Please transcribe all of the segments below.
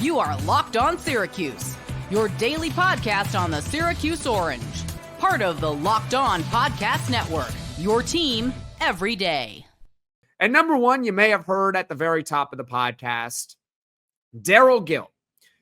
You are Locked On Syracuse, your daily podcast on the Syracuse Orange. Part of the Locked On Podcast Network, your team every day. And number one, you may have heard at the very top of the podcast, Darrell Gill,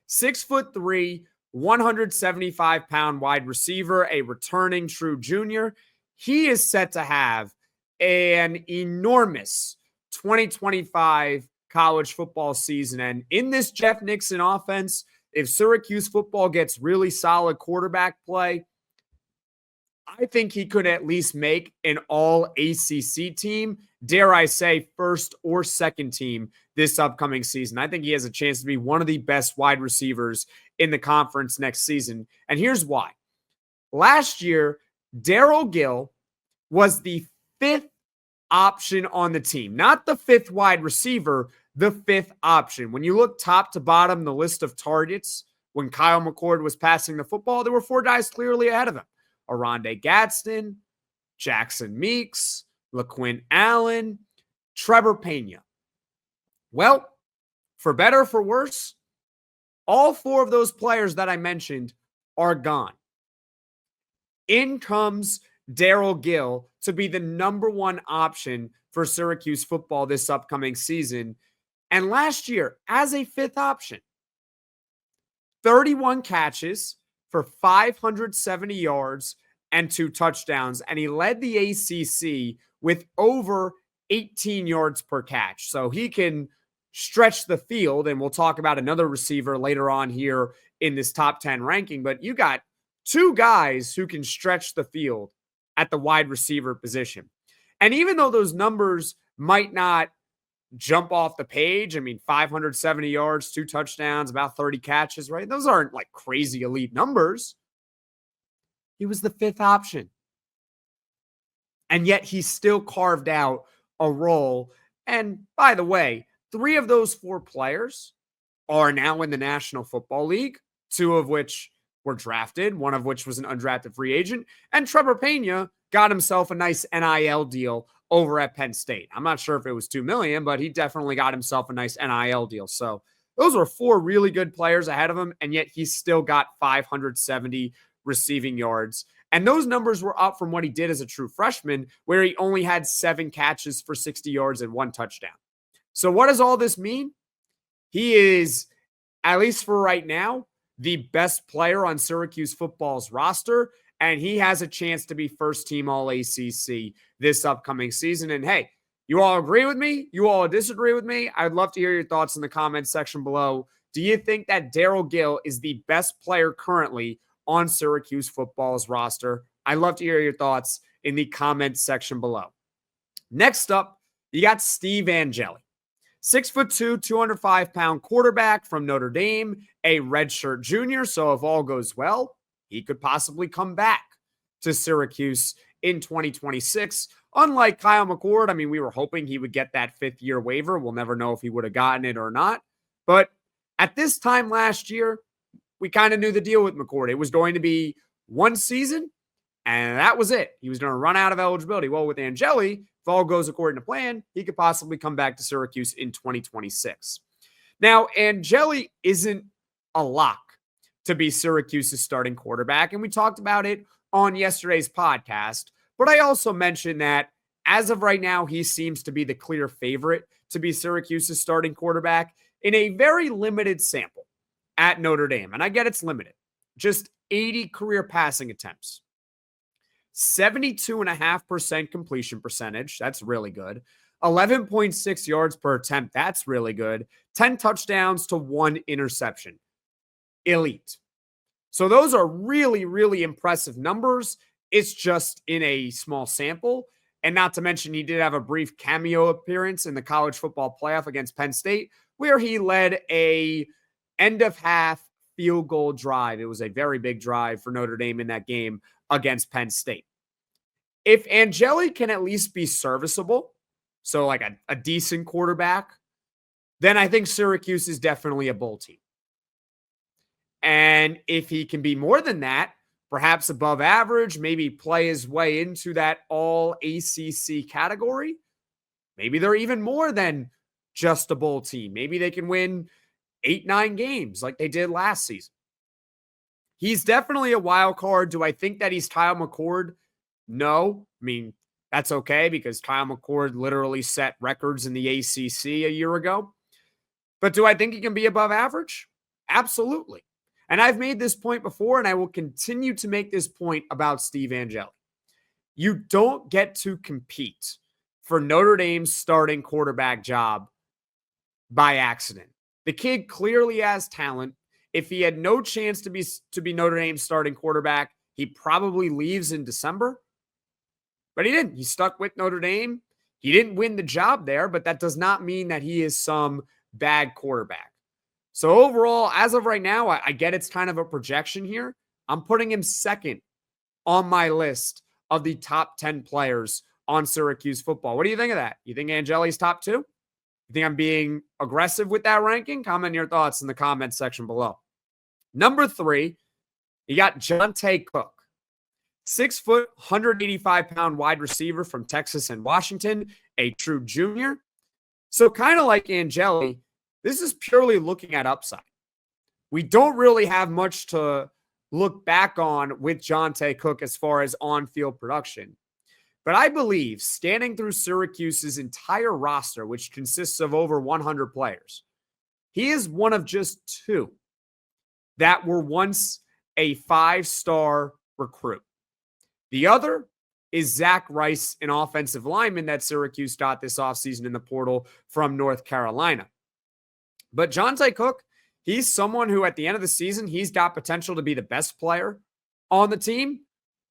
6'3", 175-pound wide receiver, a returning true junior. He is set to have an enormous 2025 college football season. And in this Jeff Nixon offense, if Syracuse football gets really solid quarterback play, I think he could at least make an all ACC team, dare I say first or second team this upcoming season. I think he has a chance to be one of the best wide receivers in the conference next season. And here's why. Last year, Darrell Gill was the fifth option on the team, not the fifth wide receiver, the fifth option. When you look top to bottom, the list of targets, when Kyle McCord was passing the football, there were four guys clearly ahead of him. Oronde Gadsden, Jackson Meeks, LaQuint Allen, Trevor Pena. Well, for better or for worse, all four of those players that I mentioned are gone. In comes Darrell Gill to be the number one option for Syracuse football this upcoming season. And last year, as a fifth option, 31 catches for 570 yards and 2 touchdowns. And he led the ACC with over 18 yards per catch. So he can stretch the field. And we'll talk about another receiver later on here in this top 10 ranking. But you got two guys who can stretch the field at the wide receiver position. And even though those numbers might not jump off the page, I mean, 570 yards, 2 touchdowns, about 30 catches, right? Those aren't like crazy elite numbers. He was the fifth option. And yet he still carved out a role. And by the way, 3 of those 4 players are now in the National Football League, 2 of which were drafted, 1 of which was an undrafted free agent. And Trevor Pena got himself a nice NIL deal over at Penn State. I'm not sure if it was $2 million, but he definitely got himself a nice NIL deal. So those were 4 really good players ahead of him, and yet he still got 570 receiving yards. And those numbers were up from what he did as a true freshman, where he only had 7 catches for 60 yards and 1 touchdown. So what does all this mean? He is, at least for right now, the best player on Syracuse football's roster, and he has a chance to be first team all ACC this upcoming season. And hey, you all agree with me? You all disagree with me? I'd love to hear your thoughts in the comments section below. Do you think that Darrell Gill is the best player currently on Syracuse football's roster? I'd love to hear your thoughts in the comments section below. Next up, you got Steve Angeli. 6'2", 205-pound quarterback from Notre Dame, a redshirt junior. So if all goes well, he could possibly come back to Syracuse in 2026. Unlike Kyle McCord, I mean, we were hoping he would get that 5th-year waiver. We'll never know if he would have gotten it or not. But at this time last year, we kind of knew the deal with McCord. It was going to be 1 season, and that was it. He was going to run out of eligibility. Well, with Angeli, if all goes according to plan, he could possibly come back to Syracuse in 2026. Now, Angeli isn't a lock to be Syracuse's starting quarterback, and we talked about it on yesterday's podcast. But I also mentioned that as of right now, he seems to be the clear favorite to be Syracuse's starting quarterback in a very limited sample at Notre Dame. And I get it's limited. Just 80 career passing attempts. 72.5% completion percentage. That's really good. 11.6 yards per attempt. That's really good. 10 touchdowns to 1 interception. Elite. So those are really, really impressive numbers. It's just in a small sample. And not to mention, he did have a brief cameo appearance in the college football playoff against Penn State, where he led a end-of-half field goal drive. It was a very big drive for Notre Dame in that game against Penn State. If Angeli can at least be serviceable, so like a decent quarterback, then I think Syracuse is definitely a bowl team. And if he can be more than that, perhaps above average, maybe play his way into that all ACC category, maybe they're even more than just a bowl team. Maybe they can win 8-9 games like they did last season. He's definitely a wild card. Do I think that he's Kyle McCord? No. I mean, that's okay because Kyle McCord literally set records in the ACC a year ago. But do I think he can be above average? Absolutely. And I've made this point before, and I will continue to make this point about Steve Angeli. You don't get to compete for Notre Dame's starting quarterback job by accident. The kid clearly has talent. If he had no chance to be Notre Dame's starting quarterback, he probably leaves in December. But he didn't. He stuck with Notre Dame. He didn't win the job there, but that does not mean that he is some bad quarterback. So overall, as of right now, I get it's kind of a projection here. I'm putting him second on my list of the top 10 players on Syracuse football. What do you think of that? You think Angeli's top 2? You think I'm being aggressive with that ranking? Comment your thoughts in the comments section below. Number 3, you got Jonte Cook. 6 foot, 185-pound wide receiver from Texas and Washington, a true junior. So kind of like Angeli, this is purely looking at upside. We don't really have much to look back on with Jonte Cook as far as on-field production. But I believe scanning through Syracuse's entire roster, which consists of over 100 players, he is one of just 2 that were once a 5-star recruit. The other is Zach Rice, an offensive lineman that Syracuse got this offseason in the portal from North Carolina. But Jonte Cook, he's someone who at the end of the season, he's got potential to be the best player on the team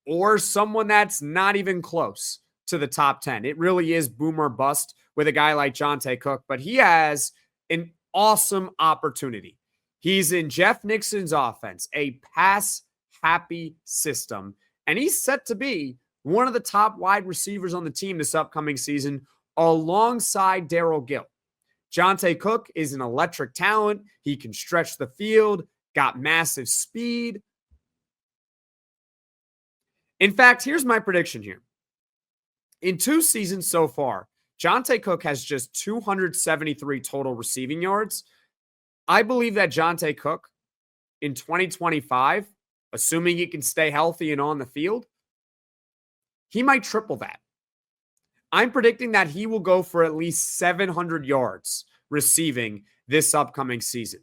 or someone that's not even close to the top 10. It really is boom or bust with a guy like Jonte Cook, but he has an awesome opportunity. He's in Jeff Nixon's offense, a pass-happy system, and he's set to be one of the top wide receivers on the team this upcoming season alongside Darrell Gill. Jonte Cook is an electric talent. He can stretch the field, got massive speed. In fact, here's my prediction here. In 2 seasons so far, Jonte Cook has just 273 total receiving yards. I believe that Jonte Cook in 2025, assuming he can stay healthy and on the field, he might triple that. I'm predicting that he will go for at least 700 yards receiving this upcoming season.